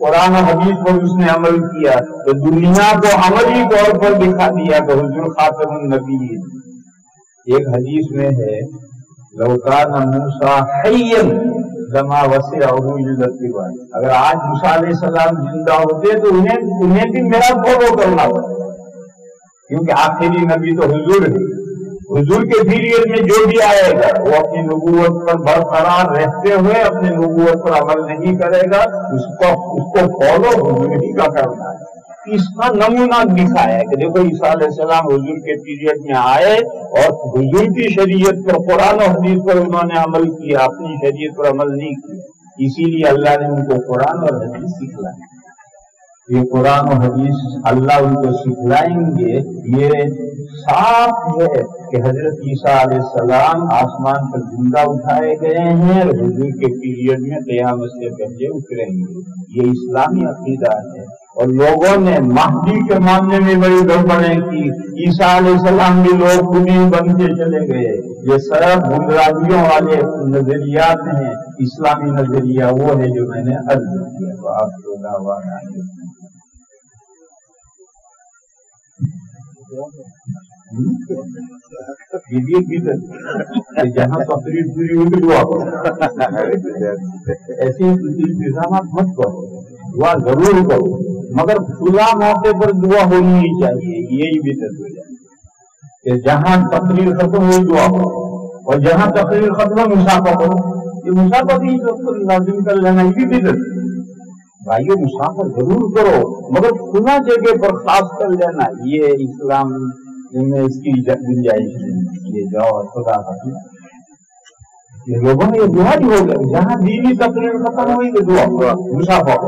قرآن و حدیث پر اس نے عمل کیا، تو دنیا کو عملی طور پر دکھا دیا کہ حضور خاتم النبی. ایک حدیث میں ہے لو کان موسیٰ حیا لما وسعہ الا اتباعی، اگر آج موسیٰ علیہ السلام زندہ ہوتے تو انہیں بھی میرا فالو کرنا پڑتا، کیونکہ آخری نبی تو حضور ہے. حضور کے پیریڈ میں جو بھی آئے گا وہ اپنی نبوت پر برقرار رہتے ہوئے اپنی نبوت پر عمل نہیں کرے گا، اس کو فالو حضور ہی کا کرنا ہے. اس کا نمونہ دکھایا ہے کہ دیکھو عیسیٰ علیہ السلام حضور کے پیریڈ میں آئے اور حضور کی شریعت پر قرآن و حدیث پر انہوں نے عمل کیا، اپنی شریعت پر عمل نہیں کیا. اسی لیے اللہ نے ان کو قرآن اور حدیث سکھلایا. یہ قرآن و حدیث اللہ ان کو سکھلائیں گے. یہ صاف ہے کہ حضرت عیسیٰ علیہ السلام آسمان پر زندہ اٹھائے گئے ہیں اور حضور کے پیریڈ میں قیامت سے پہلے اتریں گے. یہ اسلامی عقیدہ ہے. اور لوگوں نے مہدی کے معاملے میں بڑی گڑبڑیں کی. عیسیٰ علیہ السلام بھی لوگ خودی بن کے چلے گئے. یہ سب گمراہیوں والے نظریات ہیں. اسلامی نظریہ وہ ہے جو میں نے عرض کیا. تو آپ کو دعویٰ جہاں تقریر پوری ہوئی دعا کرو، ایسے انتظامات مت کرو، دعا ضرور کرو مگر کھلا موقع پر دعا ہونی ہی چاہیے. یہی بھی ہو جائے کہ جہاں تقریر ختم ہوئی دعا کرو اور جہاں تقریر ختم ہو مسافہ کرو. یہ مسافہ بھی لازم کر لینا یہ بھی بدعت. بھائیو مسافر ضرور کرو مگر کھلا جگہ پر خاص کر لینا یہ اسلام میں اس کی گنجائش نہیں. یہ جاؤ خدا حافظ. یہ لوگوں نے یہ دعا ہی ہو گیا جہاں دینی تقریر ختم ہوئی کہ دعا مسافر.